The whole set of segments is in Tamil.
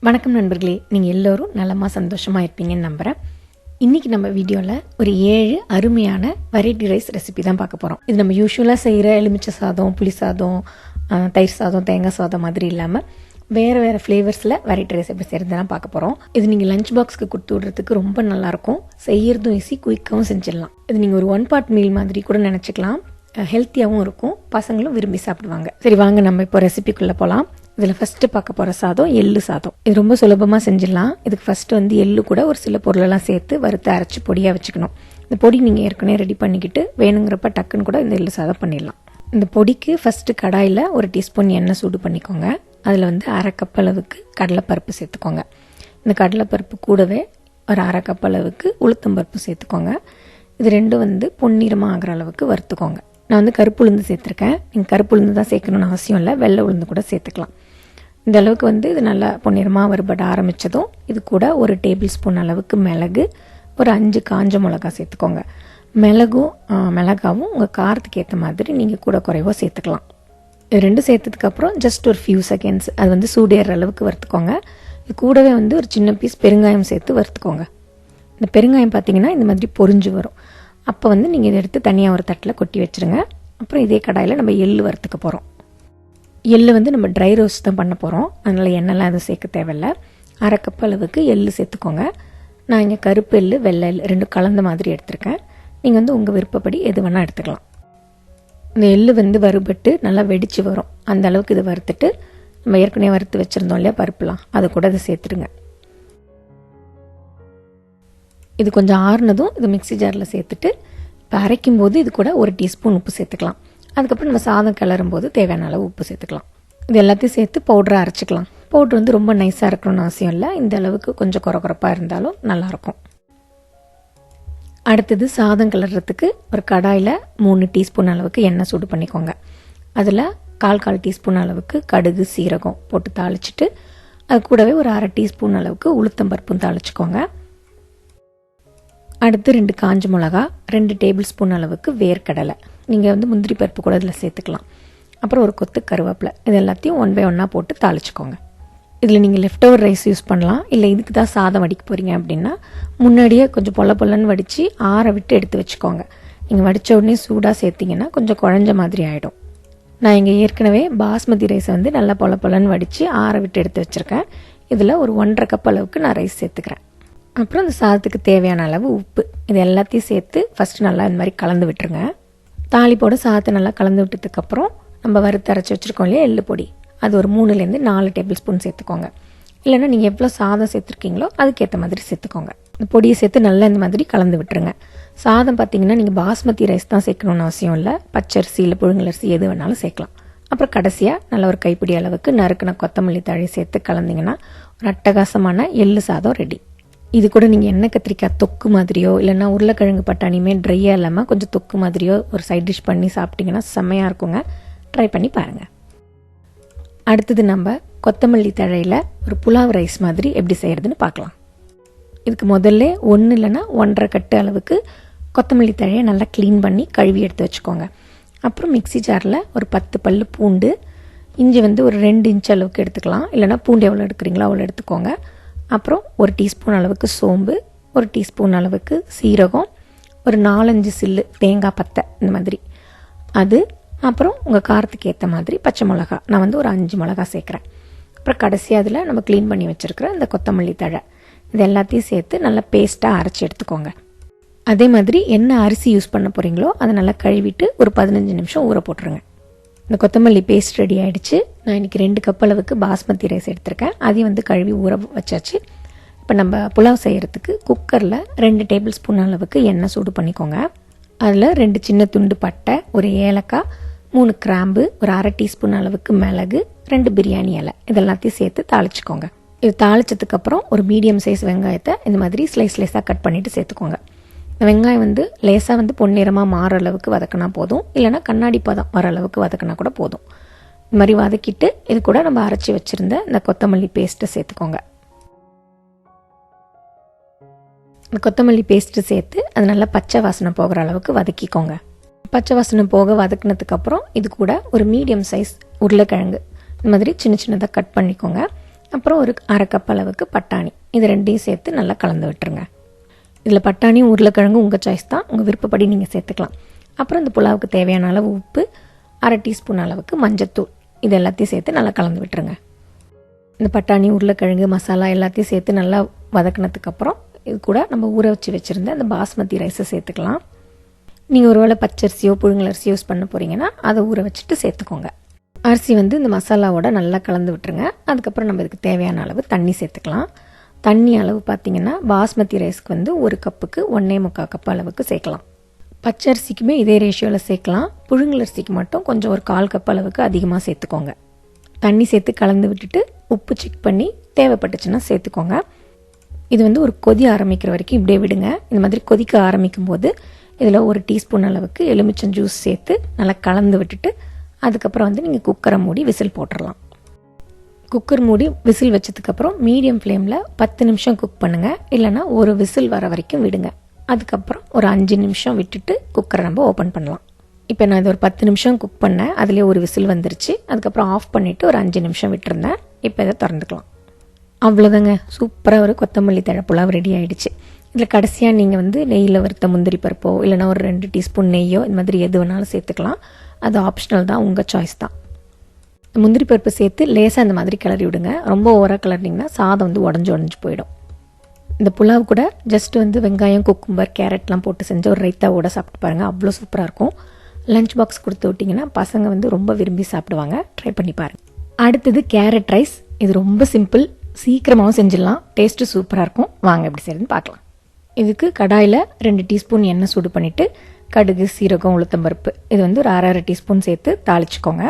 வணக்கம் நண்பர்களே, நீங்கள் எல்லோரும் நலமாக சந்தோஷமாக இருப்பீங்கன்னு நம்புகிறேன். இன்றைக்கி நம்ம வீடியோவில் ஒரு 7 அருமையான வெரைட்டி ரைஸ் ரெசிபி தான் பார்க்க போகிறோம். இது நம்ம யூஸ்வலாக செய்கிற எலுமிச்சை சாதம், புளி சாதம், தயிர் சாதம், தேங்காய் சாதம் மாதிரி இல்லாமல் வேறு ஃப்ளேவர்ஸில் வெரைட்டி ரைஸ் எப்படி செய்கிறதுலாம் பார்க்க போகிறோம். இது நீங்கள் லஞ்ச் பாக்ஸ்க்கு கொடுத்து விடுறதுக்கு ரொம்ப நல்லாயிருக்கும். செய்கிறதும் ஈஸி, குயிக்காகவும் செஞ்சிடலாம். இது நீங்கள் ஒரு 1 part மீல் மாதிரி கூட நினச்சிக்கலாம். ஹெல்த்தியாகவும் இருக்கும், பசங்களும் விரும்பி சாப்பிடுவாங்க. சரி வாங்க நம்ம இப்போ ரெசிபிக்குள்ளே போகலாம். இதில் ஃபஸ்ட்டு பார்க்க போகிற சாதம் எள்ளு சாதம். இது ரொம்ப சுலபமாக செஞ்சிடலாம். இதுக்கு ஃபஸ்ட்டு எள்ளு கூட ஒரு சில பொருளெல்லாம் சேர்த்து வறுத்து அரைச்சி பொடியாக வச்சுக்கணும். இந்த பொடி நீங்கள் ஏற்கனவே ரெடி பண்ணிக்கிட்டு வேணுங்கிறப்ப டக்குன்னு கூட இந்த எள்ளு சாதம் பண்ணிடலாம். இந்த பொடிக்கு ஃபஸ்ட்டு கடாயில் 1 டீஸ்பூன் எண்ணெய் சூடு பண்ணிக்கோங்க. அதில் 1/2 கப் அளவுக்கு கடலைப்பருப்பு சேர்த்துக்கோங்க. இந்த கடலைப்பருப்பு கூடவே ஒரு 1/2 கப் அளவுக்கு உளுத்தம்பருப்பு சேர்த்துக்கோங்க. இது ரெண்டும் பொன்னிறமாக ஆகிற அளவுக்கு வறுத்துக்கோங்க. நான் கருப்பு உளுந்து சேர்த்துருக்கேன். நீங்கள் கருப்பு உளுந்து தான் சேர்க்கணும்னு அவசியம் இல்லை, வெள்ளை உளுந்து கூட சேர்த்துக்கலாம். இந்த அளவுக்கு இது நல்லா பொன்னிறமாக வறுபட ஆரம்பித்ததும் இது கூட 1 டேபிள் ஸ்பூன் அளவுக்கு மிளகு, ஒரு 5 காஞ்ச மிளகா சேர்த்துக்கோங்க. மிளகாவும் உங்கள் காரத்துக்கு ஏற்ற மாதிரி நீங்கள் கூட குறைவோ சேர்த்துக்கலாம். இது ரெண்டும் சேர்த்ததுக்கப்புறம் ஜஸ்ட் ஒரு ஃபியூ செகண்ட்ஸ் அது சூடேற அளவுக்கு வறுத்துக்கோங்க. இது கூடவே ஒரு சின்ன பீஸ் பெருங்காயம் சேர்த்து வறுத்துக்கோங்க. இந்த பெருங்காயம் பார்த்தீங்கன்னா இந்த மாதிரி பொரிஞ்சு வரும். அப்போ நீங்கள் இதை எடுத்து தனியாக ஒரு தட்டில் கொட்டி வச்சுருங்க. அப்புறம் இதே கடாயில் நம்ம எள்ளு வறுத்துக்க போகிறோம். எள்ளு நம்ம ட்ரை ரோஸ்ட் தான் பண்ண போகிறோம். அதனால் எண்ணெய்லாம் எதுவும் சேர்க்க தேவையில்லை. 1/2 கப் அளவுக்கு எள்ளு சேர்த்துக்கோங்க. நான் இங்கே கருப்பு எள்ளு, வெள்ளை எள்ளு ரெண்டும் கலந்த மாதிரி எடுத்திருக்கேன். நீங்கள் உங்கள் விருப்பப்படி எது வேணால் எடுத்துக்கலாம். இந்த எள்ளு வறுபட்டு நல்லா வெடித்து வரும். அந்த அளவுக்கு இதை வறுத்துட்டு நம்ம ஏற்கனவே வறுத்து வச்சுருந்தோம் இல்லையா பருப்புலாம், அதை கூட இதை சேர்த்துடுங்க. இது கொஞ்சம் ஆறுனதும் இது மிக்ஸி ஜாரில் சேர்த்துட்டு இப்போ அரைக்கும் போது இது கூட 1 டீஸ்பூன் உப்பு சேர்த்துக்கலாம். அதுக்கப்புறம் நம்ம சாதம் கிளறும் போது தேவையான அளவு உப்பு சேர்த்துக்கலாம். இது எல்லாத்தையும் சேர்த்து பவுடரை அரைச்சிக்கலாம். பவுட்ரு ரொம்ப நைஸாக இருக்கணும்னு அவசியம் இல்லை. இந்த அளவுக்கு கொஞ்சம் குறப்பாக இருந்தாலும் நல்லாயிருக்கும். அடுத்தது சாதம் கிளறதுக்கு ஒரு கடாயில் 3 டீஸ்பூன் அளவுக்கு எண்ணெய் சூடு பண்ணிக்கோங்க. அதில் 1/4 டீஸ்பூன் அளவுக்கு கடுகு, சீரகம் போட்டு தாளிச்சிட்டு அது கூடவே ஒரு 1/2 டீஸ்பூன் அளவுக்கு உளுத்தம்பருப்பும் தாளிச்சிக்கோங்க. அடுத்து 2 காஞ்ச மிளகா, 2 டேபிள் ஸ்பூன் அளவுக்கு வேர்க்கடலை, நீங்கள் முந்திரி பருப்பு கூட இதில் சேர்த்துக்கலாம். அப்புறம் ஒரு கொத்து கருவேப்பிலை. இது எல்லாத்தையும் 1 by 1 போட்டு தாளிச்சிக்கோங்க. இதில் நீங்கள் லெஃப்ட் ஓவர் ரைஸ் யூஸ் பண்ணலாம். இல்லை இதுக்கு தான் சாதம் வடிக்க போகிறீங்க அப்படின்னா முன்னாடியே கொஞ்சம் பொல்லன்னு வடித்து ஆற விட்டு எடுத்து வச்சுக்கோங்க. நீங்கள் வடித்த உடனே சூடாக சேர்த்திங்கன்னா கொஞ்சம் குழஞ்ச மாதிரி ஆகிடும். நான் இங்கே ஏற்கனவே பாஸ்மதி ரைஸை நல்லா பொல்லன்னு வடித்து ஆற விட்டு எடுத்து வச்சுருக்கேன். இதில் ஒரு 1/2 கப் அளவுக்கு நான் ரைஸ் சேர்த்துக்கிறேன். அப்புறம் இந்த சாதத்துக்கு தேவையான அளவு உப்பு, இது எல்லாத்தையும் சேர்த்து ஃபஸ்ட்டு நல்லா இந்த மாதிரி கலந்து விட்டுருங்க. தாளிப்போட சாதத்தை நல்லா கலந்து விட்டதுக்கப்புறம் நம்ம வறுத்து அரைச்சி வச்சுருக்கோம் இல்லையா எள்ளு பொடி, அது ஒரு 3 to 4 டேபிள் ஸ்பூன் சேர்த்துக்கோங்க. இல்லைன்னா நீங்கள் எவ்வளோ சாதம் சேர்த்துருக்கீங்களோ அதுக்கேற்ற மாதிரி சேர்த்துக்கோங்க. இந்த பொடியை சேர்த்து நல்லா இந்த மாதிரி கலந்து விட்டுருங்க. சாதம் பார்த்தீங்கன்னா நீங்கள் பாஸ்மதி ரைஸ் தான் சேர்க்கணும்னு அவசியம் இல்லை, பச்சரிசி இல்லை புழுங்கலரிசி எது வேணாலும் சேர்க்கலாம். அப்புறம் கடைசியாக நல்ல ஒரு கைப்பிடி அளவுக்கு நறுக்கின கொத்தமல்லி தழை சேர்த்து கலந்திங்கன்னா ஒரு அட்டகாசமான எள்ளு சாதம் ரெடி. இது கூட நீங்கள் எண்ணெய் கத்திரிக்காய் தொக்கு மாதிரியோ இல்லைன்னா உருளைக்கிழங்கு பட்டாணியுமே ட்ரையாக இல்லாமல் கொஞ்சம் தொக்கு மாதிரியோ ஒரு சைட் டிஷ் பண்ணி சாப்பிட்டிங்கன்னா செம்மையாக இருக்குங்க. ட்ரை பண்ணி பாருங்கள். அடுத்தது நம்ம கொத்தமல்லி தழையில் ஒரு புலாவ் ரைஸ் மாதிரி எப்படி செய்கிறதுன்னு பார்க்கலாம். இதுக்கு முதல்ல 1 இல்லைன்னா 1.5 கட்டு அளவுக்கு கொத்தமல்லி தழையை நல்லா க்ளீன் பண்ணி கழுவி எடுத்து வச்சுக்கோங்க. அப்புறம் மிக்ஸி ஜாரில் ஒரு 10 பல்லு பூண்டு, இஞ்சி ஒரு 2 இன்ச் அளவுக்கு எடுத்துக்கலாம். இல்லைனா பூண்டு எவ்வளோ எடுக்கிறீங்களோ அவ்வளோ எடுத்துக்கோங்க. அப்புறம் 1 டீஸ்பூன் அளவுக்கு சோம்பு, 1 டீஸ்பூன் அளவுக்கு சீரகம், ஒரு 4-5 சில்லு தேங்காய் பத்தை இந்த மாதிரி அது, அப்புறம் உங்கள் காரத்துக்கு ஏற்ற மாதிரி பச்சை மிளகா, நான் ஒரு 5 மிளகா சேர்க்குறேன். அப்புறம் கடைசியாக அதில் நம்ம க்ளீன் பண்ணி வச்சுருக்கிற இந்த கொத்தமல்லி தழை, இது எல்லாத்தையும் சேர்த்து நல்லா பேஸ்ட்டாக அரைச்சி எடுத்துக்கோங்க. அதே மாதிரி என்ன அரிசி யூஸ் பண்ண போகிறீங்களோ அதை நல்லா கழுவிட்டு ஒரு 15 நிமிஷம் ஊற போட்டுருங்க. இந்த கொத்தமல்லி பேஸ்ட் ரெடி ஆகிடுச்சு. நான் இன்றைக்கி 2 கப் அளவுக்கு பாஸ்மதி ரைஸ் எடுத்திருக்கேன். அதையும் கழுவி ஊற வச்சாச்சு. இப்போ நம்ம புலாவ் செய்கிறதுக்கு குக்கரில் 2 டேபிள் ஸ்பூன் அளவுக்கு எண்ணெய் சூடு பண்ணிக்கோங்க. அதில் 2 சின்ன துண்டு பட்டை, ஒரு ஏலக்காய், 3 கிராம்பு, ஒரு 1/2 டீஸ்பூன் அளவுக்கு மிளகு, 2 பிரியாணி இலை, இதெல்லாத்தையும் சேர்த்து தாளிச்சிக்கோங்க. இது தாளிச்சதுக்கப்புறம் ஒரு மீடியம் சைஸ் வெங்காயத்தை இந்த மாதிரி ஸ்லைஸாக கட் பண்ணிவிட்டு சேர்த்துக்கோங்க. இந்த வெங்காயம் லேசாக பொன்னிறமாக மாற அளவுக்கு வதக்கினா போதும், இல்லைனா கண்ணாடி பதம் வர அளவுக்கு வதக்கினா கூட போதும். இந்த மாதிரி வதக்கிட்டு இது கூட நம்ம அரைச்சி வச்சுருந்த இந்த கொத்தமல்லி பேஸ்ட்டை சேர்த்துக்கோங்க. இந்த கொத்தமல்லி பேஸ்ட்டு சேர்த்து அது நல்லா பச்சை வாசனை போகிற அளவுக்கு வதக்கிக்கோங்க. பச்சை வாசனை போக வதக்கினதுக்கப்புறம் இது கூட ஒரு மீடியம் சைஸ் உருளைக்கிழங்கு இந்த மாதிரி சின்னதாக கட் பண்ணிக்கோங்க. அப்புறம் ஒரு அரை கப் அளவுக்கு பட்டாணி, இது ரெண்டையும் சேர்த்து நல்லா கலந்து விட்டுருங்க. இதில் பட்டாணியும் உருளைக்கிழங்கும் உங்கள் சாய்ஸ் தான், உங்கள் விருப்பப்படி நீங்கள் சேர்த்துக்கலாம். அப்புறம் இந்த புலாவுக்கு தேவையான அளவு உப்பு, அரை டீஸ்பூன் அளவுக்கு மஞ்சத்தூள், இது எல்லாத்தையும் சேர்த்து நல்லா கலந்து விட்டுருங்க. இந்த பட்டாணி உருளைக்கிழங்கு மசாலா எல்லாத்தையும் சேர்த்து நல்லா வதக்கினதுக்கப்புறம் இது கூட நம்ம ஊற வச்சு வச்சுருந்த அந்த பாஸ்மதி ரைஸை சேர்த்துக்கலாம். நீங்கள் ஒருவேளை பச்சரிசியோ புழுங்கலரிசியோ யூஸ் பண்ண போகிறீங்கன்னா அதை ஊற வச்சுட்டு சேர்த்துக்கோங்க. அரிசி இந்த மசாலாவோட நல்லா கலந்து விட்டுருங்க. அதுக்கப்புறம் நம்ம இதுக்கு தேவையான அளவு தண்ணி சேர்த்துக்கலாம். தண்ணி அளவு பார்த்திங்கன்னா பாஸ்மதி ரைஸ்க்கு ஒரு கப்புக்கு 1.25 கப் அளவுக்கு சேர்க்கலாம். பச்சரிசிக்குமே இதே ரேஷியோவில் சேர்க்கலாம். புழுங்கலரிசிக்கு மட்டும் கொஞ்சம் ஒரு 1/4 கப் அளவுக்கு அதிகமாக சேர்த்துக்கோங்க. தண்ணி சேர்த்து கலந்து விட்டுட்டு உப்பு செக் பண்ணி தேவைப்பட்டுச்சுன்னா சேர்த்துக்கோங்க. இது ஒரு கொதி ஆரம்பிக்கிற வரைக்கும் இப்படியே விடுங்க. இந்த மாதிரி கொதிக்க ஆரம்பிக்கும் போது இதில் 1 டீஸ்பூன் அளவுக்கு எலுமிச்சம் ஜூஸ் சேர்த்து நல்லா கலந்து விட்டுட்டு அதுக்கப்புறம் நீங்கள் குக்கரை மூடி விசில் போட்டுடலாம். குக்கர் மூடி விசில் வச்சதுக்கப்புறம் மீடியம் ஃப்ளேமில் 10 நிமிஷம் குக் பண்ணுங்கள். இல்லைனா ஒரு விசில் வர வரைக்கும் விடுங்க. அதுக்கப்புறம் ஒரு 5 நிமிஷம் விட்டுட்டு குக்கரை நம்ம ஓப்பன் பண்ணலாம். இப்போ நான் இது ஒரு 10 நிமிஷம் குக் பண்ணேன். அதுலேயே ஒரு விசில் வந்துருச்சு. அதுக்கப்புறம் ஆஃப் பண்ணிவிட்டு ஒரு 5 நிமிஷம் விட்டுருந்தேன். இப்போ இதை திறந்துக்கலாம். அவ்வளோதாங்க, சூப்பராக ஒரு கொத்தமல்லி தழை புலாவ் ரெடி ஆகிடுச்சு. இதில் கடைசியாக நீங்கள் நெய்யில் வறுத்த முந்திரி பருப்போ இல்லைனா ஒரு 2 டீஸ்பூன் நெய்யோ இந்த மாதிரி எது வேணாலும் சேர்த்துக்கலாம். அது ஆப்ஷனல் தான், உங்கள் சாய்ஸ் தான். முந்திரி பருப்பு சேர்த்து லேசாக இந்த மாதிரி கிளறி விடுங்க. ரொம்ப ஓவராக கிளறினீங்கன்னா சாதம் உடஞ்சி போயிடும். இந்த புலாவ் கூட ஜஸ்ட் வெங்காயம் குக்கும்பர் கேரட்லாம் போட்டு செஞ்ச ஒரு ரைத்தாவோட சாப்பிட்டு பாருங்கள், அவ்வளோ சூப்பராக இருக்கும். லஞ்ச் பாக்ஸ் கொடுத்து விட்டிங்கன்னா பசங்க ரொம்ப விரும்பி சாப்பிடுவாங்க. ட்ரை பண்ணி பாருங்கள். அடுத்தது கேரட் ரைஸ். இது ரொம்ப சிம்பிள், சீக்கிரமாகவும் செஞ்சிடலாம், டேஸ்ட்டு சூப்பராக இருக்கும். வாங்க எப்படி செய்யறதுன்னு பார்க்கலாம். இதுக்கு கடாயில் 2 டீஸ்பூன் எண்ணெய் சூடு பண்ணிவிட்டு கடுகு சீரகம் உளுத்தம்பருப்பு இது ஒரு அரை டீஸ்பூன் சேர்த்து தாளிச்சுக்கோங்க.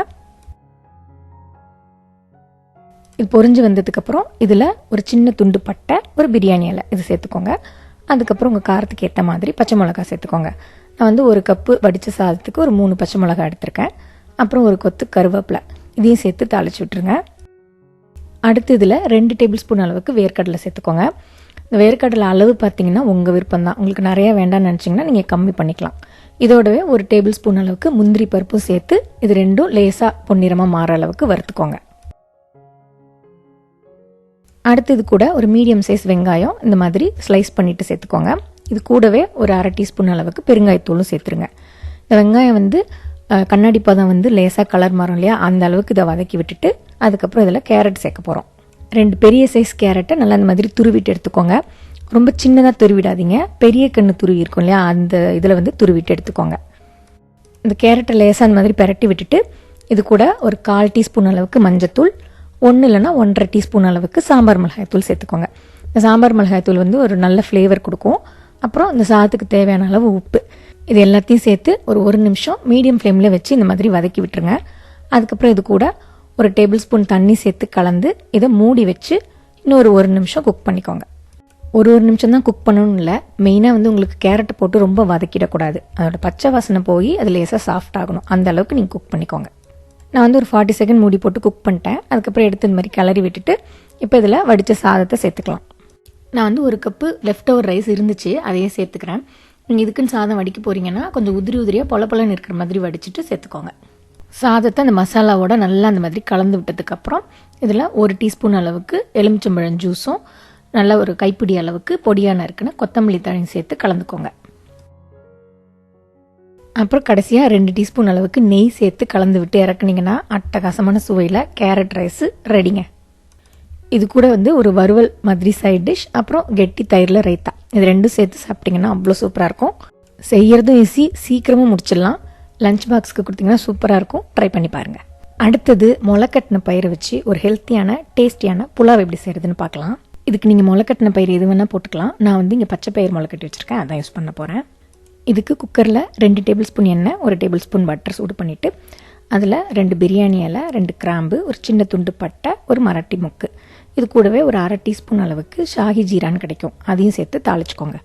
இது பொரிஞ்சு வந்ததுக்கப்புறம் இதில் ஒரு சின்ன துண்டு பட்டை, ஒரு பிரியாணி இலை இது சேர்த்துக்கோங்க. அதுக்கப்புறம் உங்கள் காரத்துக்கு ஏற்ற மாதிரி பச்சை மிளகா சேர்த்துக்கோங்க. நான் 1 கப்பு வடித்த சாதத்துக்கு ஒரு 3 பச்சை மிளகா எடுத்திருக்கேன். அப்புறம் ஒரு கொத்து கருவேப்பிலை இதையும் சேர்த்து தாளிச்சு விட்டுருங்க. அடுத்து இதில் 2 டேபிள் ஸ்பூன் அளவுக்கு வேர்க்கடலை சேர்த்துக்கோங்க. இந்த வேர்க்கடலை அளவு பார்த்தீங்கன்னா உங்கள் விருப்பம் தான். உங்களுக்கு நிறையா வேண்டாம்னு நினச்சிங்கன்னா நீங்கள் கம்மி பண்ணிக்கலாம். இதோடவே ஒரு டேபிள் ஸ்பூன் அளவுக்கு முந்திரி பருப்பும் சேர்த்து இது ரெண்டும் லேசாக பொன்னிறமாக மாற அளவுக்கு வறுத்துக்கோங்க. அடுத்து இது கூட ஒரு மீடியம் சைஸ் வெங்காயம் இந்த மாதிரி ஸ்லைஸ் பண்ணிவிட்டு சேர்த்துக்கோங்க. இது கூடவே ஒரு அரை டீஸ்பூன் அளவுக்கு பெருங்காயத்தூளும் சேர்த்துருங்க. இந்த வெங்காயம் கண்ணாடி பதம் லேசாக கலர் மாறும் இல்லையா, அந்த அளவுக்கு இதை வதக்கி விட்டுட்டு அதுக்கப்புறம் இதில் கேரட் சேர்க்க போகிறோம். 2 பெரிய சைஸ் கேரட்டை நல்லா இந்த மாதிரி துருவிட்டு எடுத்துக்கோங்க. ரொம்ப சின்னதாக துருவிடாதீங்க, பெரிய கண்ணு துருவி இருக்கும் இல்லையா, அந்த இதில் துருவிட்டு எடுத்துக்கோங்க. இந்த கேரட்டை லேசாக அந்த மாதிரி பெரட்டி விட்டுட்டு இது கூட ஒரு 1/4 டீஸ்பூன் அளவுக்கு மஞ்சத்தூள், 1 இல்லைனா 1.5 டீஸ்பூன் அளவுக்கு சாம்பார் மிளகாய்த்தூள் சேர்த்துக்கோங்க. இந்த சாம்பார் மிளகாய்த்தூள் ஒரு நல்ல ஃப்ளேவர் கொடுக்கும். அப்புறம் இந்த சாதத்துக்கு தேவையான அளவு உப்பு இது எல்லாத்தையும் சேர்த்து ஒரு 1 நிமிஷம் மீடியம் ஃப்ளேமில் வச்சு இந்த மாதிரி வதக்கி விட்டுருங்க. அதுக்கப்புறம் இது கூட ஒரு டேபிள் ஸ்பூன் தண்ணி சேர்த்து கலந்து இதை மூடி வச்சு இன்னொரு 1 நிமிஷம் குக் பண்ணிக்கோங்க. ஒரு நிமிஷம் தான் குக் பண்ணணும் இல்லை, மெயினாக உங்களுக்கு கேரட் போட்டு ரொம்ப வதக்கிடக்கூடாது. அதோட பச்சை வாசனை போய் அது லேசாக சாஃப்ட் ஆகணும், அந்த அளவுக்கு நீங்கள் குக் பண்ணிக்கோங்க. நான் ஒரு 40 செகண்ட் மூடி போட்டு குக் பண்ணிட்டேன். அதுக்கப்புறம் எடுத்து இந்த மாதிரி கிளறி விட்டுட்டு இப்போ இதில் வடித்த சாதத்தை சேர்த்துக்கலாம். நான் 1 கப்பு லெஃப்ட் ஓவர் ரைஸ் இருந்துச்சு, அதையே சேர்த்துக்கிறேன். நீங்கள் இதுக்குன்னு சாதம் வடிக்க போகிறீங்கன்னா கொஞ்சம் உதிரியாக பொல இருக்கிற மாதிரி வடிச்சிட்டு சேர்த்துக்கோங்க. சாதத்தை அந்த மசாலாவோட நல்லா அந்த மாதிரி கலந்து விட்டதுக்கப்புறம் இதில் 1 டீஸ்பூன் அளவுக்கு எலுமிச்சம்பழம் ஜூஸும் நல்லா ஒரு கைப்பிடி அளவுக்கு பொடியான இருக்குன்னு கொத்தமல்லி தழையும் சேர்த்து கலந்துக்கோங்க. அப்புறம் கடைசியாக 2 டீஸ்பூன் அளவுக்கு நெய் சேர்த்து கலந்து விட்டு இறக்குனீங்கன்னா அட்டகாசமான சுவையில் கேரட் ரைஸ் ரெடிங்க. இது கூட ஒரு வறுவல் மாதிரி சைட் டிஷ், அப்புறம் கெட்டி தயிரில் ரைத்தா, இது ரெண்டும் சேர்த்து சாப்பிட்டிங்கன்னா அவ்வளோ சூப்பராக இருக்கும். செய்யறதும் ஈஸி, சீக்கிரமும் முடிச்சிடலாம். லஞ்ச் பாக்ஸ்க்கு கொடுத்தீங்கன்னா சூப்பராக இருக்கும். ட்ரை பண்ணி பாருங்கள். அடுத்தது முளைக்கட்டின பயிரை வச்சு ஒரு ஹெல்த்தியான டேஸ்டியான புலாவ் எப்படி செய்கிறதுன்னு பார்க்கலாம். இதுக்கு நீங்கள் முளைக்கட்டின பயிர் எது வேணால் போட்டுக்கலாம். நான் இங்கே பச்சை பயிர் முளைக்கட்டி வச்சுருக்கேன், அதான் யூஸ் பண்ண போகிறேன். இதுக்கு குக்கரில் 2 டேபிள் ஸ்பூன் எண்ணெய், 1 டேபிள் ஸ்பூன் பட்டர் சூடு பண்ணிவிட்டு அதில் 2 பிரியாணி இலை, 2 கிராம்பு, ஒரு சின்ன துண்டு பட்டை, ஒரு மராட்டி மொக்கு, இது கூடவே ஒரு அரை டீஸ்பூன் அளவுக்கு ஷாஹி ஜீரான்னு கிடைக்கும், அதையும் சேர்த்து தாளிச்சுக்கோங்க.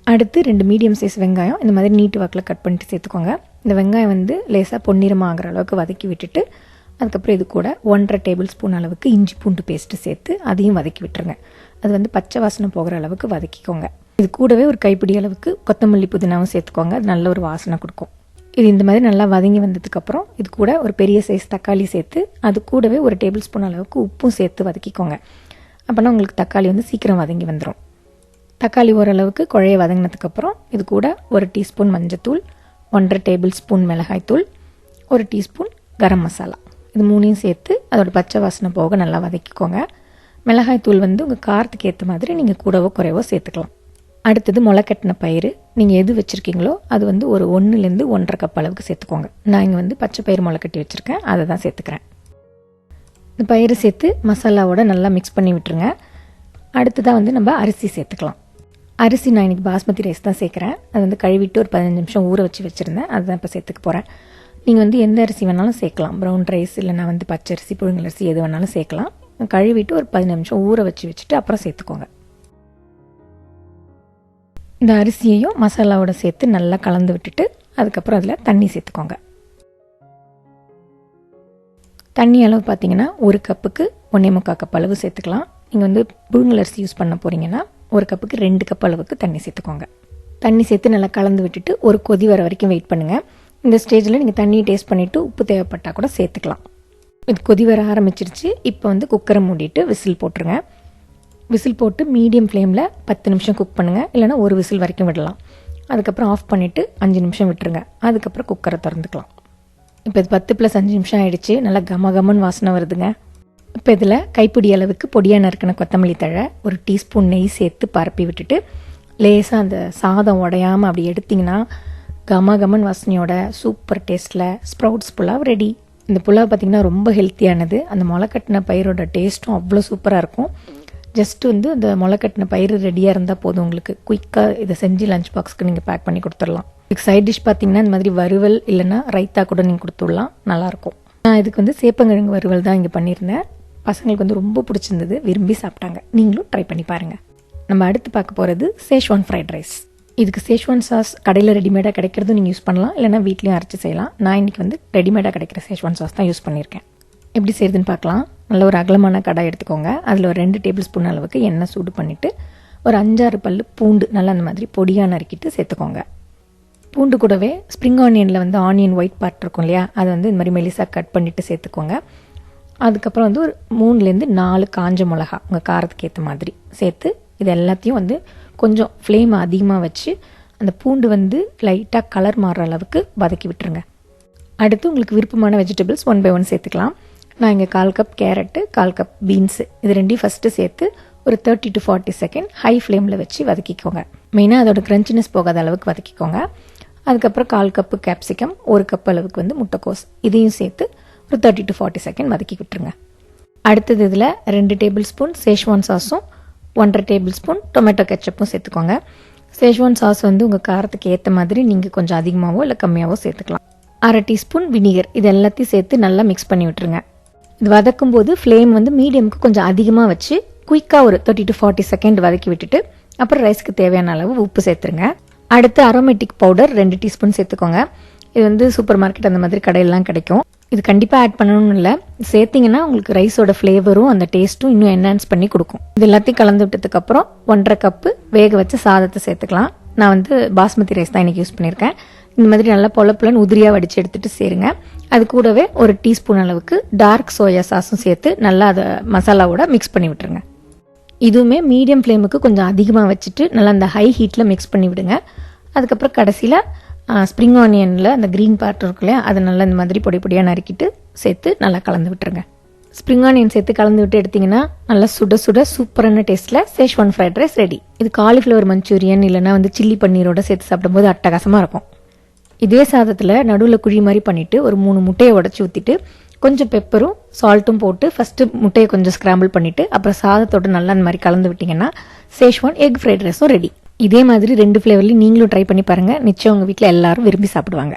அடுத்து 2 மீடியம் சைஸ் வெங்காயம் இந்த மாதிரி நீட்டு வாக்கில் கட் பண்ணிட்டு சேர்த்துக்கோங்க. இந்த வெங்காயம் லேசாக பொன்னிறமாக ஆகிற அளவுக்கு வதக்கி விட்டுட்டு அதுக்கப்புறம் இது கூட 1.5 டேபிள் ஸ்பூன் அளவுக்கு இஞ்சி பூண்டு பேஸ்ட்டு சேர்த்து அதையும் வதக்கி விட்டுருங்க. அது பச்சை வாசனை போகிற அளவுக்கு வதக்கிக்கோங்க. இது கூடவே ஒரு கைப்பிடி அளவுக்கு கொத்தமல்லி புதினாவும் சேர்த்துக்கோங்க, அது நல்ல ஒரு வாசனை கொடுக்கும். இது இந்த மாதிரி நல்லா வதங்கி வந்ததுக்கப்புறம் இது கூட ஒரு பெரிய சைஸ் தக்காளி சேர்த்து அது கூடவே ஒரு டேபிள் ஸ்பூன் அளவுக்கு உப்பும் சேர்த்து வதக்கிக்கோங்க. அப்போனா உங்களுக்கு தக்காளி வந்து சீக்கிரம் வதங்கி வந்துடும். தக்காளி ஓரளவுக்கு குழைய வதங்கினதுக்கப்புறம் இது கூட 1 டீஸ்பூன் மஞ்சத்தூள், 1.5 டேபிள் ஸ்பூன் மிளகாய்த்தூள், 1 டீஸ்பூன் கரம் மசாலா, இது 3ஐயும் சேர்த்து அதோட பச்சை வாசனை போக நல்லா வதக்கிக்கோங்க. மிளகாய்த்தூள் வந்து உங்கள் காரத்துக்கு ஏற்ற மாதிரி நீங்கள் கூடவோ குறைவோ சேர்த்துக்கலாம். அடுத்தது முளைக்கட்டின பயிறு, நீங்கள் எது வச்சுருக்கீங்களோ அது வந்து ஒரு 1லேருந்து 1.5 கப் அளவுக்கு சேர்த்துக்கோங்க. நான் இங்கே வந்து பச்சை பயிறு முளைக்கட்டி வச்சுருக்கேன், அதை தான் சேர்த்துக்கிறேன். இந்த பயிறு சேர்த்து மசாலாவோட நல்லா மிக்ஸ் பண்ணி விட்டுருங்க. அடுத்ததாக வந்து நம்ம அரிசி சேர்த்துக்கலாம். அரிசி நான் இன்றைக்கி பாஸ்மதி ரைஸ் தான் சேர்க்குறேன். அது வந்து கழுவிட்டு ஒரு 15 நிமிஷம் ஊற வச்சுருந்தேன், அதுதான் இப்போ சேர்த்துக்க போகிறேன். நீங்கள் வந்து எந்த அரிசி வேணாலும் சேர்க்கலாம், ப்ரௌன் ரைஸ் இல்லைனா வந்து பச்சரிசி, புழுங்கலரிசி எது வேணாலும் சேர்க்கலாம். கழுவிட்டு ஒரு 15 நிமிஷம் ஊற வச்சுட்டு அப்புறம் சேர்த்துக்கோங்க. இந்த அரிசியையும் மசாலாவோட சேர்த்து நல்லா கலந்து விட்டுட்டு அதுக்கப்புறம் அதில் தண்ணி சேர்த்துக்கோங்க. தண்ணி அளவு பார்த்தீங்கன்னா 1 கப்புக்கு 1.25 கப் அளவு சேர்த்துக்கலாம். நீங்கள் வந்து புழுங்கலரிசி யூஸ் பண்ண போகிறீங்கன்னா 1 கப்புக்கு 2 கப் அளவுக்கு தண்ணி சேர்த்துக்கோங்க. தண்ணி சேர்த்து நல்லா கலந்து விட்டுட்டு ஒரு கொதி வர வரைக்கும் வெயிட் பண்ணுங்கள். இந்த ஸ்டேஜில் நீங்கள் தண்ணியை டேஸ்ட் பண்ணிவிட்டு உப்பு தேவைப்பட்டால் கூட சேர்த்துக்கலாம். இது கொதி வர ஆரம்பிச்சிருச்சு. இப்போ வந்து குக்கரை மூடிட்டு விசில் போட்டுருங்க. விசில் போட்டு மீடியம் ஃப்ளேமில் 10 நிமிஷம் குக் பண்ணுங்கள், இல்லைனா ஒரு விசில் வரைக்கும் விடலாம். அதுக்கப்புறம் ஆஃப் பண்ணிவிட்டு 5 நிமிஷம் விட்டுருங்க. அதுக்கப்புறம் குக்கரை திறந்துக்கலாம். இப்போ இது 10+5 நிமிஷம் ஆகிடுச்சு. நல்லா கமகமன்னு வாசனை வருதுங்க. இப்போ இதில் கைப்பிடி அளவுக்கு பொடியாக நறுக்கின கொத்தமல்லி தழை, 1 டீஸ்பூன் நெய் சேர்த்து பரப்பி விட்டுட்டு லேசாக அந்த சாதம் உடையாமல் அப்படி எடுத்திங்கன்னா கமகமன் வாசனையோட சூப்பர் டேஸ்ட்டில் ஸ்ப்ரவுட்ஸ் புலாவ் ரெடி. இந்த புலாவ் பார்த்திங்கன்னா ரொம்ப ஹெல்த்தியானது. அந்த முளைக்கட்டின பயிரோட டேஸ்ட்டும் அவ்வளோ சூப்பராக இருக்கும். ஜஸ்ட் வந்து அந்த முளைக்கட்டின பயிர் ரெடியாக இருந்தால் போதும், உங்களுக்கு குயிக்காக இதை செஞ்சு லஞ்ச் பாக்ஸ்க்கு நீங்கள் பேக் பண்ணி கொடுத்துடலாம். இதுக்கு சைட் டிஷ் பார்த்தீங்கன்னா இந்த மாதிரி வறுவல் இல்லைனா ரைத்தா கூட நீங்கள் கொடுத்துடலாம், நல்லாயிருக்கும். நான் இதுக்கு வந்து சேப்பங்கிழங்கு வறுவல் தான் இங்கே பண்ணியிருந்தேன். பசங்களுக்கு வந்து ரொம்ப பிடிச்சிருந்தது, விரும்பி சாப்பிட்டாங்க. நீங்களும் ட்ரை பண்ணி பாருங்கள். நம்ம அடுத்து பார்க்க போகிறது சேஷ்வான் ஃப்ரைட் ரைஸ். இதுக்கு சேஷ்வான் சாஸ் கடையில் ரெடிமேடாக கிடைக்கிறதும் நீங்கள் யூஸ் பண்ணலாம், இல்லைனா வீட்லேயும் அரைச்சி செய்யலாம். நான் இன்றைக்கி வந்து ரெடிமேடாக கிடைக்கிற சேஷ்வான் சாஸ் தான் யூஸ் பண்ணியிருக்கேன். எப்படி செய்யுதுன்னு பார்க்கலாம். நல்ல ஒரு அகலமான கடாய் எடுத்துக்கோங்க. அதில் ஒரு 2 டேபிள் ஸ்பூன் அளவுக்கு எண்ணெய் சூடு பண்ணிவிட்டு ஒரு 5-6 பல் பூண்டு நல்லா அந்த மாதிரி பொடியாக நறுக்கிட்டு சேர்த்துக்கோங்க. பூண்டு கூடவே ஸ்ப்ரிங் ஆனியனில் வந்து ஆனியன் ஒயிட் பார்ட் இருக்கும் இல்லையா, அதை வந்து இந்த மாதிரி மெலிசாக கட் பண்ணிவிட்டு சேர்த்துக்கோங்க. அதுக்கப்புறம் வந்து ஒரு 3லேருந்து 4 காஞ்ச மிளகா உங்கள் காரத்துக்கு ஏற்ற மாதிரி சேர்த்து இது எல்லாத்தையும் வந்து கொஞ்சம் ஃப்ளேம் அதிகமாக வச்சு அந்த பூண்டு வந்து லைட்டாக கலர் மாறுற அளவுக்கு வதக்கி விட்டுருங்க. அடுத்து உங்களுக்கு விருப்பமான வெஜிடபிள்ஸ் 1 by 1 சேர்த்துக்கலாம். நான் இங்கே 1/4 கப் கேரட்டு, 1/4 கப் பீன்ஸு, இது 2 ஃபஸ்ட்டு சேர்த்து ஒரு 30 to 40 செகண்ட் ஹை ஃப்ளேமில் வச்சு வதக்கிக்கோங்க. மெயினாக அதோட க்ரன்ச்சினஸ் போகாத அளவுக்கு வதக்கிக்கோங்க. அதுக்கப்புறம் 1/4 கப்பு கேப்சிகம், 1 கப் அளவுக்கு வந்து முட்டைக்கோஸ், இதையும் சேர்த்து ஒரு 30 to 40 செகண்ட் வதக்கி விட்டுருங்க. அடுத்தது இதில் 2 டேபிள் ஸ்பூன் சேஷ்வான் சாஸும் 1.5 டேபிள் ஸ்பூன் டொமேட்டோ கெச்சப்பும் சேர்த்துக்கோங்க. சேஷ்வான் சாஸ் வந்து உங்கள் காரத்துக்கு ஏற்ற மாதிரி நீங்கள் கொஞ்சம் அதிகமாகவோ இல்லை கம்மியாகவோ சேர்த்துக்கலாம். 1/2 டீஸ்பூன் வினிகர், இது எல்லாத்தையும் சேர்த்து நல்லா மிக்ஸ் பண்ணி விட்டுருங்க. இது வதக்கும் போது ஃப்ளேம் வந்து மீடியமுக்கு கொஞ்சம் அதிகமாக வச்சு குயிக்காக ஒரு 30 to 40 செகண்ட் வதக்கி விட்டுட்டு அப்புறம் ரைஸ்க்கு தேவையான அளவு உப்பு சேர்த்துருங்க. அடுத்து அரோமேட்டிக் பவுடர் 2 டீஸ்பூன் சேர்த்துக்கோங்க. இது வந்து சூப்பர் மார்க்கெட் அந்த மாதிரி கடையிலலாம் கிடைக்கும். இது கண்டிப்பாக ஆட் பண்ணணும்னு இல்லை, சேர்த்திங்கன்னா உங்களுக்கு ரைஸோட ஃப்ளேவரும் அந்த டேஸ்ட்டும் இன்னும் என்ஹான்ஸ் பண்ணி கொடுக்கும். இது எல்லாத்தையும் கலந்து விட்டதுக்கப்புறம் 1.5 கப்பு வேக வச்ச சாதத்தை சேர்த்துக்கலாம். நான் வந்து பாஸ்மதி ரைஸ் தான் இன்றைக்கி யூஸ் பண்ணியிருக்கேன். இந்த மாதிரி நல்லா பொலப்புலன்னு உதிரியாக வடித்து எடுத்துகிட்டு சேருங்க. அது கூடவே 1 டீஸ்பூன் அளவுக்கு டார்க் சோயா சாஸும் சேர்த்து நல்லா அதை மசாலாவோட மிக்ஸ் பண்ணி விட்டுருங்க. இதுவுமே மீடியம் ஃப்ளேமுக்கு கொஞ்சம் அதிகமாக வச்சுட்டு நல்லா அந்த ஹை ஹீட்டில் மிக்ஸ் பண்ணி விடுங்க. அதுக்கப்புறம் கடைசியில் ஸ்ப்ரிங் ஆனியனில் அந்த க்ரீன் பார்ட் இருக்கு இல்லையா, அதை நல்லா இந்த மாதிரி பொடி பொடியாக நறுக்கிட்டு சேர்த்து நல்லா கலந்து விட்டுருங்க. ஸ்ப்ரிங் ஆனியன் சேர்த்து கலந்து விட்டு எடுத்திங்கன்னா நல்லா சுட சுட சூப்பரான டேஸ்ட்டில் சேஷ்வான் ஃப்ரைட் ரைஸ் ரெடி. இது காலிஃப்ளவர் மஞ்சூரியன் இல்லைனா வந்து சில்லி பன்னீரோட சேர்த்து சாப்பிடும்போது அட்டகாசமாக இருக்கும். இதே சாதத்தில் நடுவில் குழி மாதிரி பண்ணிவிட்டு ஒரு 3 முட்டையை உடச்சி ஊற்றிட்டு கொஞ்சம் பெப்பரும் சால்ட்டும் போட்டு ஃபஸ்ட்டு முட்டையை கொஞ்சம் ஸ்க்ராம்பிள் பண்ணிவிட்டு அப்புறம் சாதத்தோடு நல்லா அந்த மாதிரி கலந்து விட்டிங்கன்னா சேஷ்வான் எக் ஃப்ரைட் ரைஸும் ரெடி. இதே மாதிரி 2 ஃப்ளேவர்லையும் நீங்களும் ட்ரை பண்ணி பாருங்கள். நிச்சயம் உங்கள் வீட்டில் எல்லாரும் விரும்பி சாப்பிடுவாங்க.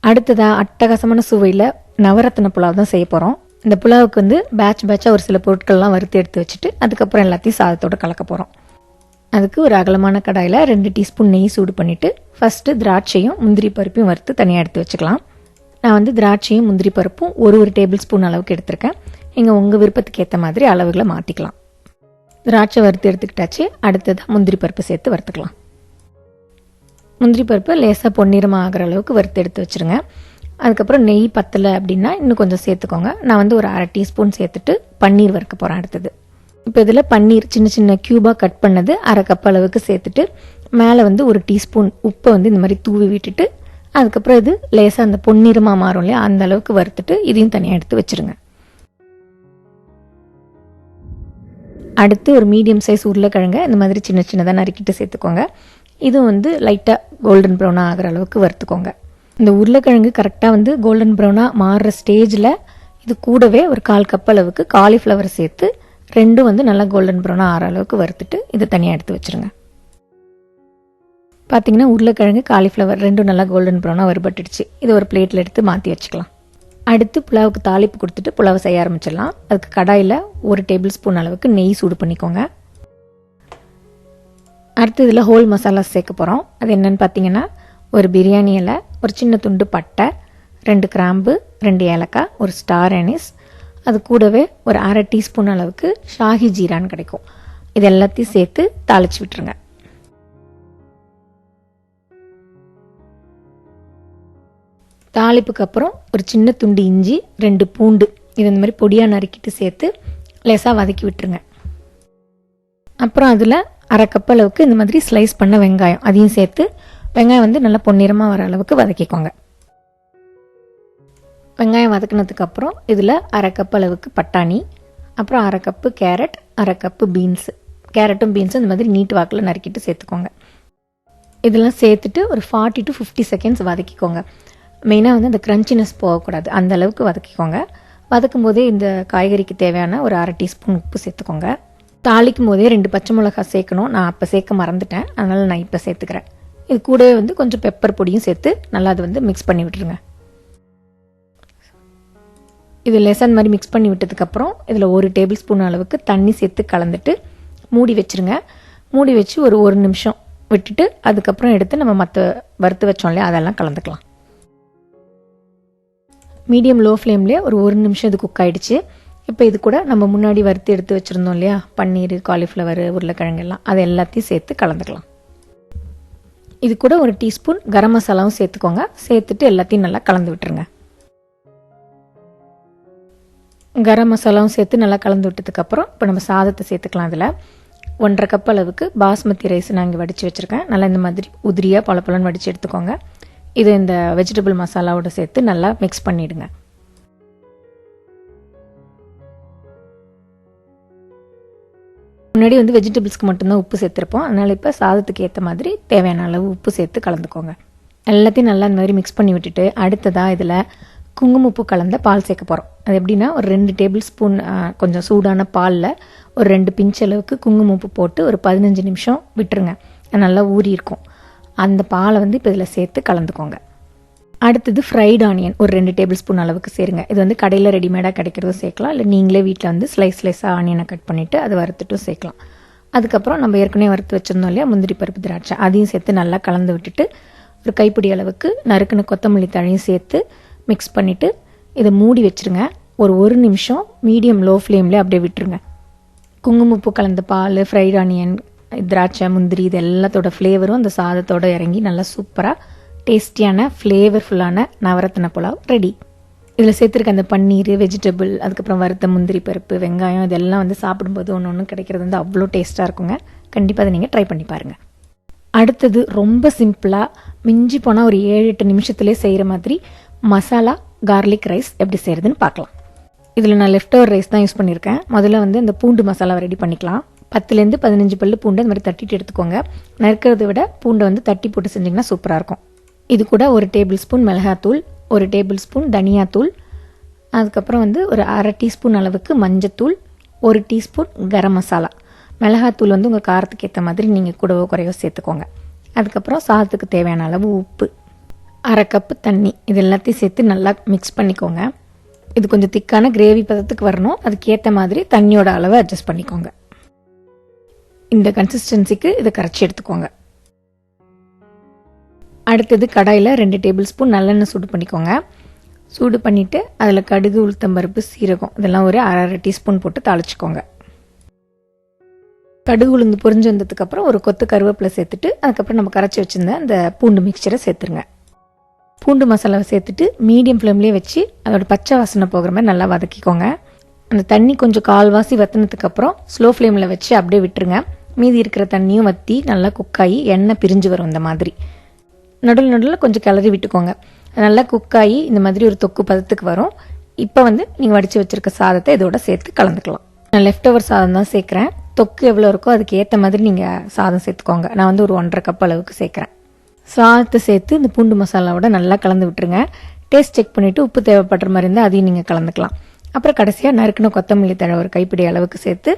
அடுத்ததாக அட்டகாசமான சுவையில் நவரத்ன புலாவ் தான் செய்ய போகிறோம். இந்த புலாவுக்கு வந்து பேட்சாக ஒரு சில பொருட்கள்லாம் வறுத்து எடுத்து வச்சுட்டு அதுக்கப்புறம் எல்லாத்தையும் சாதத்தோடு கலக்க போகிறோம். அதுக்கு ஒரு அகலமான கடாயில் 2 டீஸ்பூன் நெய் சூடு பண்ணிவிட்டு ஃபஸ்ட்டு திராட்சையும் முந்திரி பருப்பையும் வறுத்து தனியாக எடுத்து வச்சுக்கலாம். நான் வந்து திராட்சையும் முந்திரி பருப்பும் ஒரு டேபிள் ஸ்பூன் அளவுக்கு எடுத்திருக்கேன். நீங்கள் உங்கள் விருப்பத்துக்கு ஏற்ற மாதிரி அளவுகளை மாற்றிக்கலாம். திராட்சை வறுத்து எடுத்துக்கிட்டாச்சு. அடுத்ததாக முந்திரி பருப்பு சேர்த்து வறுத்துக்கலாம். முந்திரி பருப்பு லேசாக பொன்னிறமாக ஆகிற அளவுக்கு வறுத்து எடுத்து வச்சுருங்க. அதுக்கப்புறம் நெய் பத்தலை அப்படின்னா இன்னும் கொஞ்சம் சேர்த்துக்கோங்க. நான் வந்து ஒரு 1/2 டீஸ்பூன் சேர்த்துட்டு பன்னீர் வறுக்க போகிறேன் அடுத்தது. இப்போ இதில் பன்னீர் சின்ன சின்ன க்யூபாக கட் பண்ணது 1/2 கப் அளவுக்கு சேர்த்துட்டு மேலே வந்து 1 டீஸ்பூன் உப்பை வந்து இந்த மாதிரி தூவி விட்டுட்டு அதுக்கப்புறம் இது லேசாக அந்த பொன்னிறமாக மாறும் இல்லையா, அந்த அளவுக்கு வறுத்துட்டு இதையும் தனியாக எடுத்து வச்சுருங்க. அடுத்து ஒரு மீடியம் சைஸ் உருளைக்கிழங்க இந்த மாதிரி சின்ன சின்னதாக நறுக்கிட்டு சேர்த்துக்கோங்க. இதுவும் வந்து லைட்டாக கோல்டன் ப்ரௌனாக ஆகிற அளவுக்கு வறுத்துக்கோங்க. இந்த உருளைக்கிழங்கு கரெக்டாக வந்து கோல்டன் ப்ரௌனாக மாறுற ஸ்டேஜில் இது கூடவே ஒரு 1/4 கப் அளவுக்கு காலிஃப்ளவர் சேர்த்து ரெண்டும் வந்து நல்லா கோல்டன் ப்ரௌனாக ஆகிற அளவுக்கு வறுத்துட்டு இதை தனியாக எடுத்து வச்சுருங்க. பார்த்தீங்கன்னா உருளைக்கிழங்கு காலிஃப்ளவர் ரெண்டும் நல்லா கோல்டன் ப்ரௌனாக வறுபட்டுடுச்சு. இதை ஒரு பிளேட்டில் எடுத்து மாற்றி வச்சுக்கலாம். அடுத்து புலாவுக்கு தாளிப்பு கொடுத்துட்டு புலாவை செய்ய ஆரம்பிச்சிடலாம். அதுக்கு கடாயில் 1 டேபிள் ஸ்பூன் அளவுக்கு நெய் சூடு பண்ணிக்கோங்க. அடுத்து இதில் ஹோல் மசாலா சேர்க்க போகிறோம். அது என்னென்னு பார்த்தீங்கன்னா ஒரு பிரியாணி இலை, ஒரு சின்ன துண்டு பட்டை, 2 கிராம்பு, 2 ஏலக்காய், ஒரு ஸ்டார் அனீஸ், அது கூடவே ஒரு 1/2 டீஸ்பூன் அளவுக்கு ஷாஹி ஜீரான்னு கிடைக்கும். இது எல்லாத்தையும் சேர்த்து தாளிச்சு விட்டுருங்க. தாளிப்புக்கு அப்புறம் ஒரு சின்ன துண்டு இஞ்சி, 2 பூண்டு இது இந்த மாதிரி பொடியாக நறுக்கிட்டு சேர்த்து லேசாக வதக்கி விட்டுருங்க. அப்புறம் அதில் 1/2 கப் அளவுக்கு இந்த மாதிரி ஸ்லைஸ் பண்ண வெங்காயம் அதையும் சேர்த்து வெங்காயம் வந்து நல்லா பொன்னிறமாக வர அளவுக்கு வதக்கிக்கோங்க. வெங்காயம் வதக்கினதுக்கப்புறம் இதில் 1/2 கப் அளவுக்கு பட்டாணி, அப்புறம் 1/2 கப்பு கேரட், 1/2 கப்பு பீன்ஸு, கேரட்டும் பீன்ஸும் இந்த மாதிரி நீட் வாக்கில் நறுக்கிட்டு சேர்த்துக்கோங்க. இதெல்லாம் சேர்த்துட்டு ஒரு 40 to 50 செகண்ட்ஸ் வதக்கிக்கோங்க. மெயினாக வந்து அந்த க்ரன்ச்சினஸ் போகக்கூடாது, அந்த அளவுக்கு வதக்கிக்கோங்க. வதக்கும் போதே இந்த காய்கறிக்கு தேவையான ஒரு 1/2 டீஸ்பூன் உப்பு சேர்த்துக்கோங்க. தாளிக்கும் போதே 2 பச்சை மிளகாய் சேர்க்கணும். நான் அப்போ சேர்க்க மறந்துட்டேன், அதனால் நான் இப்போ சேர்த்துக்கிறேன். இது கூடவே வந்து கொஞ்சம் பெப்பர் பொடியும் சேர்த்து நல்லா அது வந்து மிக்ஸ் பண்ணி விட்டுருங்க. இது லெசன் மாதிரி மிக்ஸ் பண்ணி விட்டதுக்கப்புறம் இதில் 1 டேபிள் ஸ்பூன் அளவுக்கு தண்ணி சேர்த்து கலந்துட்டு மூடி வச்சுருங்க. மூடி வச்சு ஒரு 1 நிமிஷம் விட்டுட்டு அதுக்கப்புறம் எடுத்து நம்ம மற்ற வறுத்து வச்சோம் இல்லையா அதெல்லாம் கலந்துக்கலாம். மீடியம் லோ ஃப்ளேம்லேயே ஒரு 1 நிமிஷம் இது குக் ஆகிடுச்சு. இப்போ இது கூட நம்ம முன்னாடி வறுத்து எடுத்து வச்சுருந்தோம் இல்லையா பன்னீர், காலிஃப்ளவர், உருளைக்கிழங்கு எல்லாம் அது எல்லாத்தையும் சேர்த்து கலந்துக்கலாம். இது கூட 1 டீஸ்பூன் கரம் மசாலாவும் சேர்த்துக்கோங்க. சேர்த்துட்டு எல்லாத்தையும் நல்லா கலந்து விட்டுருங்க. கரம் மசாலாவும் சேர்த்து நல்லா கலந்து விட்டதுக்கப்புறம் இப்போ நம்ம சாதத்தை சேர்த்துக்கலாம். அதில் 1/2 கப் அளவுக்கு பாஸ்மதி ரைஸ் நான் இங்கே வடித்து வச்சுருக்கேன். நல்லா இந்த மாதிரி உதிரியாக பழப்பழன்னு வடித்து எடுத்துக்கோங்க. இது இந்த வெஜிடபிள் மசாலாவோட சேர்த்து நல்லா மிக்ஸ் பண்ணிவிடுங்க. முன்னாடி வந்து வெஜிடபிள்ஸ்க்கு மட்டும்தான் உப்பு சேர்த்துருப்போம், அதனால் இப்போ சாதத்துக்கு ஏற்ற மாதிரி தேவையான அளவு உப்பு சேர்த்து கலந்துக்கோங்க. எல்லாத்தையும் நல்லா இந்த மாதிரி மிக்ஸ் பண்ணி விட்டுட்டு அடுத்ததாக இதில் குங்குமப்பூ கலந்த பால் சேர்க்க போகிறோம். அது எப்படின்னா ஒரு 2 டேபிள் ஸ்பூன் கொஞ்சம் சூடான பாலில் ஒரு 2 பிஞ்ச் அளவுக்கு குங்குமப்பூ போட்டு ஒரு 15 நிமிஷம் விட்டுருங்க. நல்லா ஊறி இருக்கும். அந்த பாலை வந்து இப்போ இதில் சேர்த்து கலந்துக்கோங்க. அடுத்தது ஃப்ரைட் ஆனியன் ஒரு 2 டேபிள் ஸ்பூன் அளவுக்கு சேருங்க. இது வந்து கடையில் ரெடிமேடாக கிடைக்கிறதும் சேர்க்கலாம், இல்லை நீங்களே வீட்டில் வந்து ஸ்லைஸாக ஆனியனை கட் பண்ணிவிட்டு அதை வறுத்துட்டும் சேர்க்கலாம். அதுக்கப்புறம் நம்ம ஏற்கனவே வறுத்து வச்சுருந்தோம் இல்லையா முந்திரி பருப்பு, திராட்சை, அதையும் சேர்த்து நல்லா கலந்து விட்டுட்டு ஒரு கைப்பிடி அளவுக்கு நறுக்குன கொத்தமல்லி தழையும் சேர்த்து மிக்ஸ் பண்ணிவிட்டு இதை மூடி வச்சுருங்க. ஒரு 1 நிமிஷம் மீடியம் லோ ஃப்ளேம்லேயே அப்படியே விட்டுருங்க. குங்குமப்பூ கலந்த பால், ஃப்ரைட் ஆனியன், திராட்சை, முந்திரி இது எல்லாத்தோட ஃப்ளேவரும் அந்த சாதத்தோடு இறங்கி நல்லா சூப்பராக டேஸ்டியான ஃப்ளேவர்ஃபுல்லான நவரத்ன புலாவ் ரெடி. இதில் சேர்த்துருக்க அந்த பன்னீர், வெஜிடபிள், அதுக்கப்புறம் வறுத்த முந்திரி பருப்பு, வெங்காயம் இதெல்லாம் வந்து சாப்பிடும்போது ஒன்று கிடைக்கிறது வந்து அவ்வளோ டேஸ்ட்டாக இருக்குங்க. கண்டிப்பாக அதை நீங்கள் ட்ரை பண்ணி பாருங்கள். அடுத்தது ரொம்ப சிம்பிளாக மிஞ்சி போனால் ஒரு 7-8 நிமிஷத்துலேயே செய்கிற மாதிரி மசாலா கார்லிக் ரைஸ் எப்படி செய்கிறதுன்னு பார்க்கலாம். இதில் நான் லெஃப்ட் ஓவர் ரைஸ் தான் யூஸ் பண்ணியிருக்கேன். முதல்ல வந்து இந்த பூண்டு மசாலாவை ரெடி பண்ணிக்கலாம். 10லேருந்து 15 பல்லு பூண்டு அந்த மாதிரி தட்டிட்டு எடுத்துக்கோங்க. நறுக்கிறத விட பூண்டை வந்து தட்டி போட்டு செஞ்சிங்கன்னா சூப்பராக இருக்கும். இது கூட 1 டேபிள் ஸ்பூன் மிளகாத்தூள், 1 டேபிள் ஸ்பூன் தனியாத்தூள், அதுக்கப்புறம் வந்து ஒரு 1/2 டீஸ்பூன் அளவுக்கு மஞ்சத்தூள், 1 டீஸ்பூன் கரம் மசாலா. மிளகாத்தூள் வந்து உங்கள் காரத்துக்கு ஏற்ற மாதிரி நீங்கள் கூடவோ குறையோ சேர்த்துக்கோங்க. அதுக்கப்புறம் சாதத்துக்கு தேவையான அளவு உப்பு, 1/2 கப்பு தண்ணி, இது எல்லாத்தையும் சேர்த்து நல்லா மிக்ஸ் பண்ணிக்கோங்க. இது கொஞ்சம் திக்கான கிரேவி பதத்துக்கு வரணும், அதுக்கேற்ற மாதிரி தண்ணியோட அளவை அட்ஜஸ்ட் பண்ணிக்கோங்க. இந்த கன்சிஸ்டன்சிக்கு இதை கரைச்சி எடுத்துக்கோங்க. அடுத்தது கடாயில் 2 டேபிள் ஸ்பூன் நல்லெண்ணெய் சூடு பண்ணிக்கோங்க. சூடு பண்ணிவிட்டு அதில் கடுகு, உளுத்தம்பருப்பு, சீரகம் இதெல்லாம் ஒரு 1/2 டீஸ்பூன் போட்டு தாளிச்சிக்கோங்க. கடுகு உளுந்து பொரிஞ்சு வந்ததுக்கப்புறம் ஒரு கொத்து கருவேப்பிலை சேர்த்துட்டு அதுக்கப்புறம் நம்ம கரைச்சி வச்சுருந்த அந்த பூண்டு மிக்சரை சேர்த்துருங்க. பூண்டு மசாலாவை சேர்த்துட்டு மீடியம் ஃப்ளேம்லேயே வச்சு அதோட பச்சை வாசனை போகிற மாதிரி நல்லா வதக்கிக்கோங்க. அந்த தண்ணி கொஞ்சம் கால்வாசி வற்றினதுக்கப்புறம் ஸ்லோ ஃப்ளேமில் வச்சு அப்படியே விட்டுருங்க. மீதி இருக்கிற தண்ணியும் வற்றி நல்லா குக்காகி எண்ணெய் பிரிஞ்சு வரும். இந்த மாதிரி நடுவில் நடுவில் கொஞ்சம் கிளறி விட்டுக்கோங்க. நல்லா குக்காகி இந்த மாதிரி ஒரு தொக்கு பதத்துக்கு வரும். இப்போ நீங்கள் வடித்து வச்சுருக்க சாதத்தை இதோட சேர்த்து கலந்துக்கலாம். நான் லெஃப்ட் ஓவர் சாதம் தான் சேர்க்குறேன். தொக்கு எவ்வளோ இருக்கோ அதுக்கு ஏற்ற மாதிரி நீங்கள் சாதம் சேர்த்துக்கோங்க. நான் ஒரு 1.5 கப் அளவுக்கு சேர்க்குறேன். சாதத்தை சேர்த்து இந்த பூண்டு மசாலாவோட நல்லா கலந்து விட்டுருங்க. டேஸ்ட் செக் பண்ணிவிட்டு உப்பு தேவைப்படுற மாதிரி இருந்தால் அதையும் நீங்கள் கலந்துக்கலாம். அப்புறம் கடைசியாக நறுக்குன கொத்தமல்லி தழை ஒரு கைப்பிடி அளவுக்கு சேர்த்து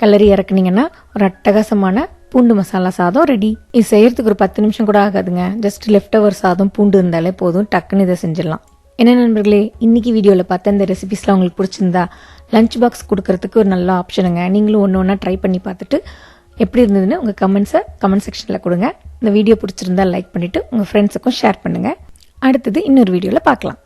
கிளறி இறக்குனீங்கன்னா ஒரு அட்டகாசமான பூண்டு மசாலா சாதம் ரெடி. இது செய்யறதுக்கு ஒரு 10 நிமிஷம் கூட ஆகாதுங்க. ஜஸ்ட் லெஃப்ட் ஓவர் சாதம் பூண்டு இருந்தாலே போதும், டக்குன்னு இதை செஞ்சிடலாம். என்ன நண்பர்களே, இன்னைக்கு வீடியோவில் பார்த்த இந்த ரெசிபிஸ்லாம் உங்களுக்கு பிடிச்சிருந்தா லஞ்ச் பாக்ஸ் கொடுக்கறதுக்கு ஒரு நல்ல ஆப்ஷனுங்க. நீங்களும் ஒன்று ஒன்றா ட்ரை பண்ணி பார்த்துட்டு எப்படி இருந்ததுன்னு உங்கள் கமெண்ட்ஸை கமெண்ட் செக்ஷனில் கொடுங்க. இந்த வீடியோ பிடிச்சிருந்தா லைக் பண்ணிவிட்டு உங்கள் ஃப்ரெண்ட்ஸுக்கும் ஷேர் பண்ணுங்கள். அடுத்தது இன்னொரு வீடியோவில் பார்க்கலாம்.